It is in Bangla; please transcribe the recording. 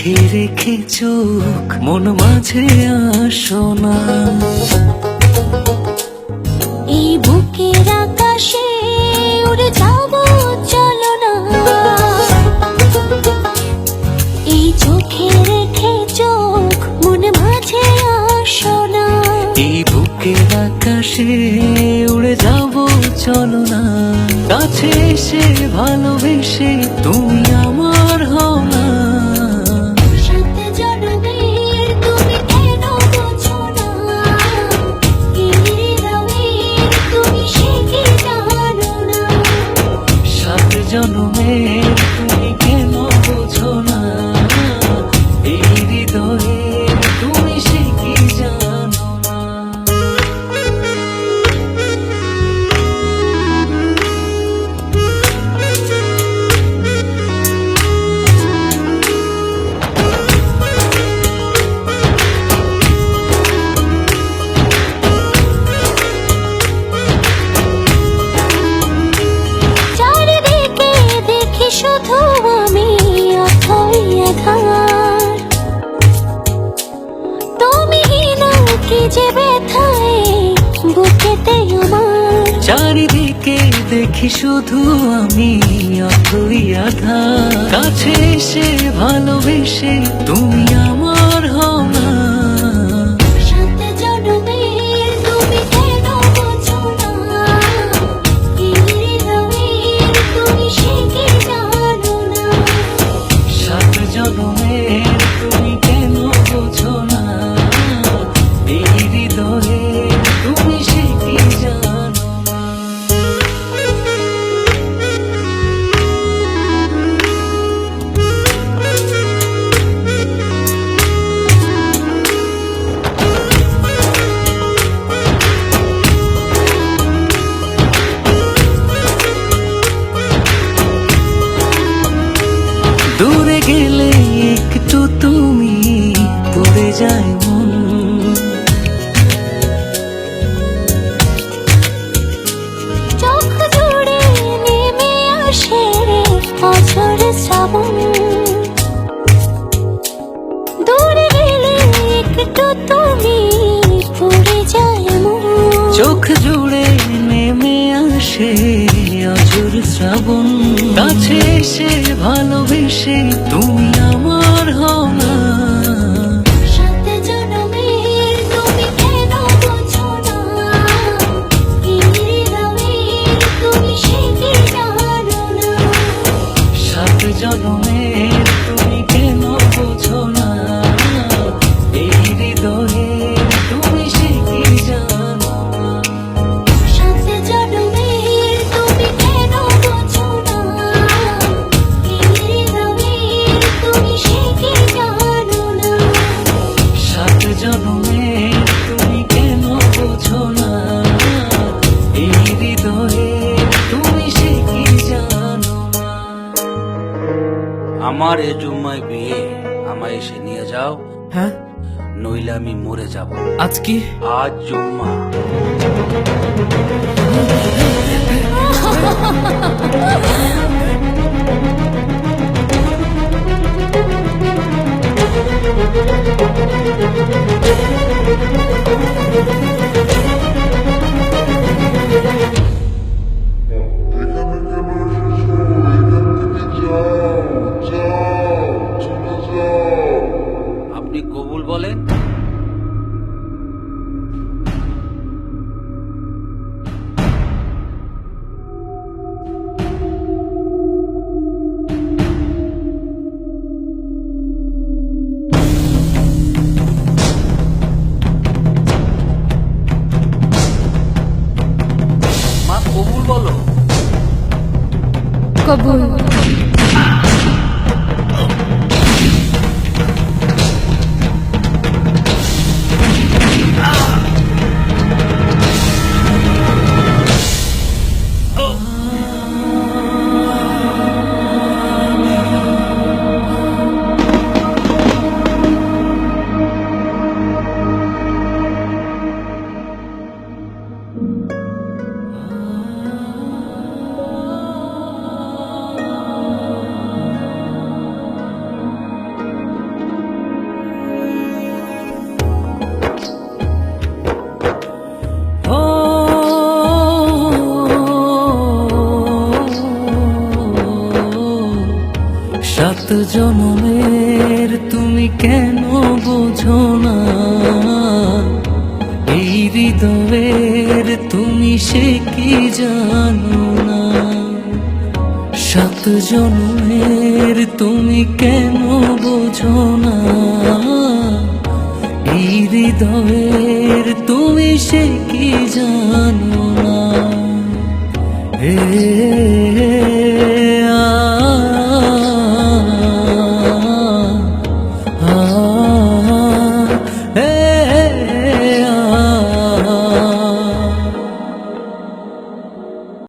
চোখে রেখে চোখ মন মাঝে আসো না। এই বুকের আকাশে উড়ে যাব চলো না। এই চোখে রেখে চোখ মন মাঝে আসো না। এই বুকের আকাশে উড়ে যাব চলো না। কাছে এসে ভালোবেসে তুমি আমার হও না। সাত জন্মের তুমি কেন বোঝো না? এই হৃদয়ের তুমি সে কি জানো না? সাত জন্মের তুমি কেন বোঝো না? এই হৃদয়ে তুমি সে কি জানো না? চারিদিকে দেখি শুধু আমি অথই আধার। তুমি না কি যে ব্যথায় বুকেতে আমার। চারিদিকে দেখি শুধু আমি অথই আধার। কাছে এসে ভালোবেসে তুমি আমার হও না। সাত জন্মের তুমি কেন বোঝো না? এই হৃদয়ের তুমি সে কি জানো না? সাত জন্মের তুমি কেন বোঝো না? এই হৃদয়ে তুমি সে কি জানো না? দূরে গেলে একটু তুমি পড়ে যায় মন। চোখ জুড়ে নেমে আসে অঝোর শ্রাবণ। দূরে গেলে একটু তুমি পড়ে যায় মন। চোখ জুড়ে নেমে আসে অঝোর শ্রাবণ। কাছে এসে ভালোবেসে তুমি আমার হও না। সাত জন্মের তুমি কেন বোঝো না? এই হৃদয়ের তুমি সে কি জানো না? সাত জন্মের তুমি কেন বোঝো না? এই হৃদয়ে তুমি সে কি জানো না? সাত জন্মের তুমি কেন বোঝো না? এই হৃদয়ের তুমি সে কি জানো না? সাত জন্মের তুমি কেন বোঝো না? এই হৃদয়ে তুমি সে কি জানো না? আমার এ জুম্মায় বিয়ে, আমায় এসে নিয়ে যাও, হ্যাঁ নইলে আমি মরে যাব। আজ কি? আজ জুম্মা। আপনি কবুল বলেন। মা কবুল বলো। কবুল। সাত জনমের তুমি কেন বোঝো না, এই হৃদয়ের তুমি সে কি জানো না। সাত জনমের তুমি কেন বোঝো না, এই হৃদয়ের তুমি সে কি জানো না।